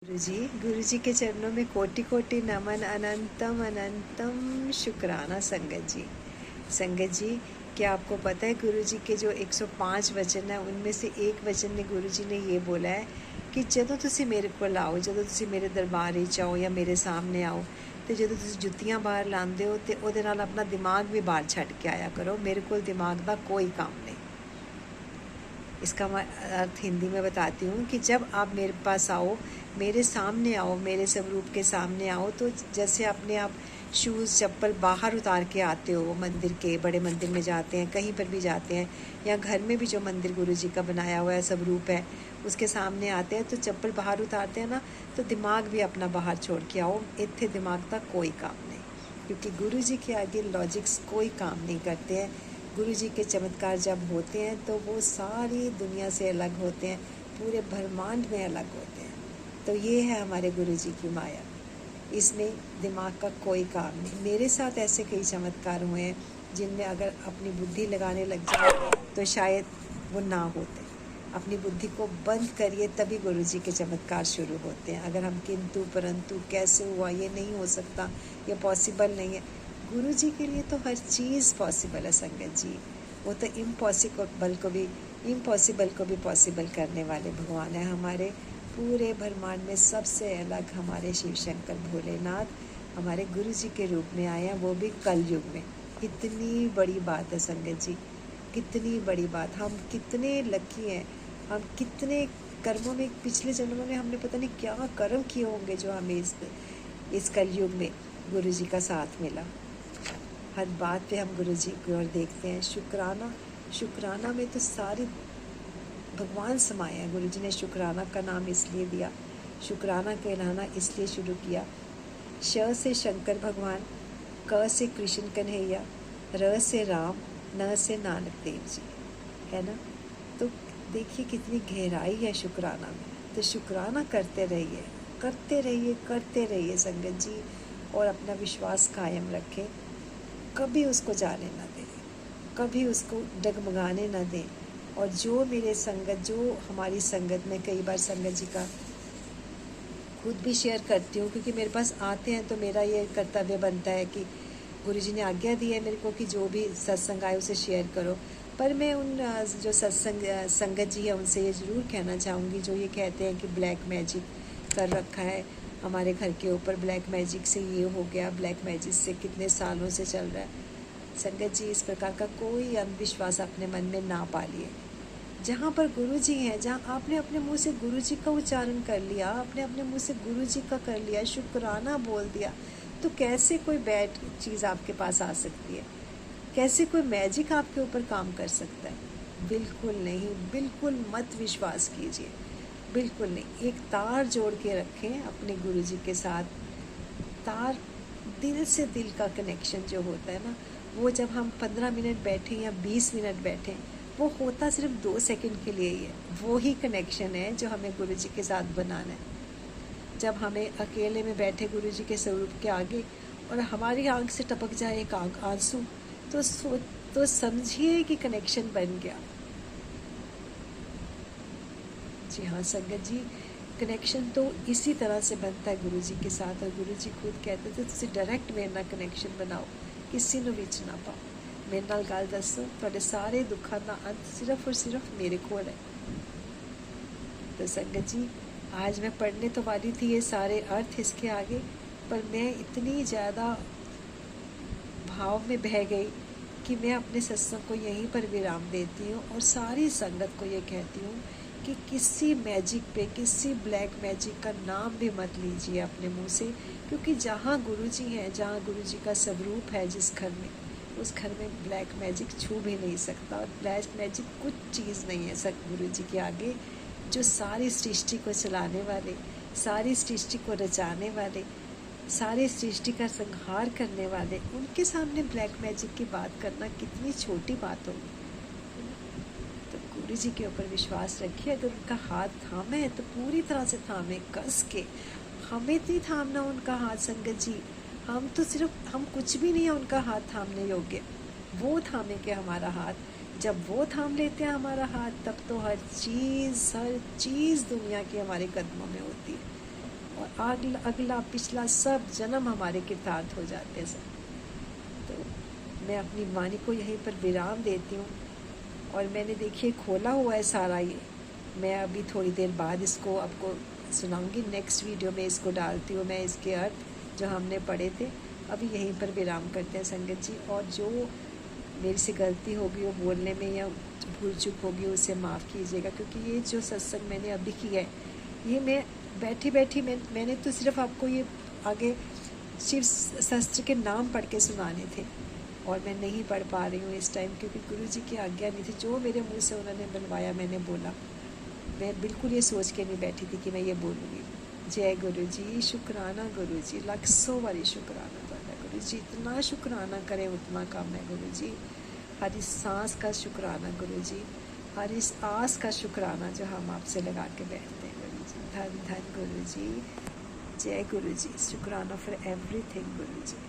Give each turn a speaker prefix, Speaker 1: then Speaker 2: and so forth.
Speaker 1: गुरुजी के चरणों में कोटि कोटि नमन। अनंतम अनंतम शुक्राना संगत जी, क्या आपको पता है गुरुजी के जो 105 वचन है उनमें से एक वचन ने गुरुजी ने ये बोला है कि जदों तुसी मेरे को आओ, जदों तुसी मेरे दरबार विच आओ या मेरे सामने आओ तो जदों तुसी जुत्तियां बाहर लांदे हो तो उहदे नाल अपना दिमाग भी बाहर छड्ड के आया करो। मेरे को दिमाग का कोई काम नहीं। इसका अर्थ हिंदी में बताती हूँ कि जब आप मेरे पास आओ, मेरे सामने आओ, मेरे स्वरूप के सामने आओ, तो जैसे अपने आप शूज़ चप्पल बाहर उतार के आते हो, मंदिर के बड़े मंदिर में जाते हैं, कहीं पर भी जाते हैं, या घर में भी जो मंदिर गुरु जी का बनाया हुआ है स्वरूप है उसके सामने आते हैं तो चप्पल बाहर उतारते हैं ना, तो दिमाग भी अपना बाहर छोड़ के आओ। इत्थे दिमाग का कोई काम नहीं, क्योंकि गुरु जी के आगे लॉजिक्स कोई काम नहीं करते हैं। गुरु जी के चमत्कार जब होते हैं तो वो सारी दुनिया से अलग होते हैं, पूरे ब्रह्मांड में अलग होते हैं। तो ये है हमारे गुरु जी की माया, इसमें दिमाग का कोई काम नहीं। मेरे साथ ऐसे कई चमत्कार हुए हैं जिनमें अगर अपनी बुद्धि लगाने लग जाए तो शायद वो ना होते। अपनी बुद्धि को बंद करिए तभी गुरु जी के चमत्कार शुरू होते हैं। अगर हम किंतु परंतु कैसे हुआ, ये नहीं हो सकता, ये पॉसिबल नहीं है, गुरु जी के लिए तो हर चीज़ पॉसिबल है संगत जी। वो तो इम्पॉसिबल को भी पॉसिबल करने वाले भगवान है। हमारे पूरे ब्रह्मांड में सबसे अलग हमारे शिव शंकर भोलेनाथ हमारे गुरु जी के रूप में आए हैं, वो भी कलयुग में। कितनी बड़ी बात है संगत जी, कितनी बड़ी बात। हम कितने लकी हैं, हम कितने कर्मों में, पिछले जन्मों में हमने पता नहीं क्या कर्म किए होंगे जो हमें इस कलयुग में गुरु जी का साथ मिला। हर बात पे हम गुरु जी की ओर देखते हैं। शुक्राना में तो सारी भगवान समाए हैं। गुरु जी ने शुक्राना का नाम इसलिए दिया, शुक्राना कहलाना इसलिए शुरू किया। श से शंकर भगवान, क से कृष्ण कन्हैया, र से राम, न से नानक देव जी, है ना। तो देखिए कितनी गहराई है शुक्राना में। तो शुक्राना करते रहिए, करते रहिए, करते रहिए संगत जी, और अपना विश्वास कायम रखें। कभी उसको जाने ना दें, कभी उसको डगमगाने ना दें। और जो हमारी संगत में, कई बार संगत जी का खुद भी शेयर करती हूँ, क्योंकि मेरे पास आते हैं तो मेरा ये कर्तव्य बनता है कि गुरु जी ने आज्ञा दी है मेरे को कि जो भी सत्संग आए उसे शेयर करो। पर मैं उन जो संगत जी है उनसे ये ज़रूर कहना चाहूँगी जो ये कहते हैं कि ब्लैक मैजिक कर रखा है हमारे घर के ऊपर, ब्लैक मैजिक से ये हो गया, ब्लैक मैजिक से कितने सालों से चल रहा है। संगत जी, इस प्रकार का कोई अंधविश्वास अपने मन में ना पालिए। जहाँ पर गुरु जी हैं, जहाँ आपने अपने मुंह से गुरु जी का उच्चारण कर लिया, आपने अपने मुंह से गुरु जी का कर लिया, शुक्राना बोल दिया, तो कैसे कोई बैड चीज़ आपके पास आ सकती है? कैसे कोई मैजिक आपके ऊपर काम कर सकता है? बिल्कुल नहीं, बिल्कुल मत विश्वास कीजिए, बिल्कुल नहीं। एक तार जोड़ के रखें अपने गुरु जी के साथ। तार, दिल से दिल का कनेक्शन जो होता है ना, वो जब हम 15 मिनट बैठें या 20 मिनट बैठें, वो होता सिर्फ 2 सेकंड के लिए ही है। वो ही कनेक्शन है जो हमें गुरु जी के साथ बनाना है। जब हमें अकेले में बैठे गुरु जी के स्वरूप के आगे और हमारी आंख से टपक जाए एक आंसू, तो समझिए कि कनेक्शन बन गया। जी हाँ संगत जी, कनेक्शन तो इसी तरह से बनता है गुरु जी के साथ। और गुरु जी खुद कहते थे तुसी डायरैक्ट मेरे नाल कनेक्शन बनाओ, किसी नूं विच ना पाओ। मेरे नाल गल दसो, तुहाडे सारे दुखों का अंत सिर्फ और सिर्फ मेरे कोल है। तो संगत जी, आज मैं पढ़ने तो वाली थी ये सारे अर्थ इसके आगे, पर मैं इतनी ज़्यादा भाव में बह गई कि मैं अपने सत्संग को यहीं पर विराम देती हूँ और सारी संगत को ये कहती हूँ कि किसी मैजिक पे, किसी ब्लैक मैजिक का नाम भी मत लीजिए अपने मुंह से, क्योंकि जहाँ गुरु जी हैं, जहाँ गुरु जी का स्वरूप है जिस घर में, उस घर में ब्लैक मैजिक छू भी नहीं सकता। और ब्लैक मैजिक कुछ चीज़ नहीं है सब गुरु जी के आगे, जो सारी सृष्टि को चलाने वाले, सारी सृष्टि को रचाने वाले, सारे सृष्टि का संहार करने वाले, उनके सामने ब्लैक मैजिक की बात करना कितनी छोटी बात होगी। तो गुरु जी के ऊपर विश्वास रखिए। अगर उनका हाथ थामे है तो पूरी तरह से थामे, कस के। हमें नहीं थामना उनका हाथ संगत जी, हम तो सिर्फ, हम कुछ भी नहीं है उनका हाथ थामने योग्य। वो थामे के हमारा हाथ, जब वो थाम लेते हैं हमारा हाथ, तब तो हर चीज़ दुनिया की हमारे कदमों में होती है। अगला अगला पिछला सब जन्म हमारे कृतार्थ हो जाते हैं सर। तो मैं अपनी वाणी को यहीं पर विराम देती हूँ। और मैंने देखिए खोला हुआ है सारा ये, मैं अभी थोड़ी देर बाद इसको आपको सुनाऊंगी। नेक्स्ट वीडियो में इसको डालती हूँ मैं, इसके अर्थ जो हमने पढ़े थे। अभी यहीं पर विराम करते हैं संगत जी। और जो मेरे से गलती होगी वो बोलने में या भूल चूक होगी उसे माफ़ कीजिएगा, क्योंकि ये जो सत्संग मैंने अभी किया है ये मैं बैठी बैठी मैंने तो सिर्फ आपको ये आगे शिव शस्त्र के नाम पढ़ के सुनाने थे, और मैं नहीं पढ़ पा रही हूँ इस टाइम, क्योंकि गुरु जी की आज्ञा नहीं थी। जो मेरे मुंह से उन्होंने बनवाया मैंने बोला। मैं बिल्कुल ये सोच के नहीं बैठी थी कि मैं ये बोलूँगी। जय गुरु जी, शुक्राना गुरु जी, लाखों वारी शुक्राना करना गुरु जी, इतना शुक्राना करें उतना कम है गुरु जी। हर इस सांस का शुक्राना गुरु जी, हर इस आस का शुक्राना जो हम आपसे लगा के बैठते हैं गुरु जी। धन धन गुरु जी, जय गुरु जी, शुक्राना फॉर एवरीथिंग गुरु जी।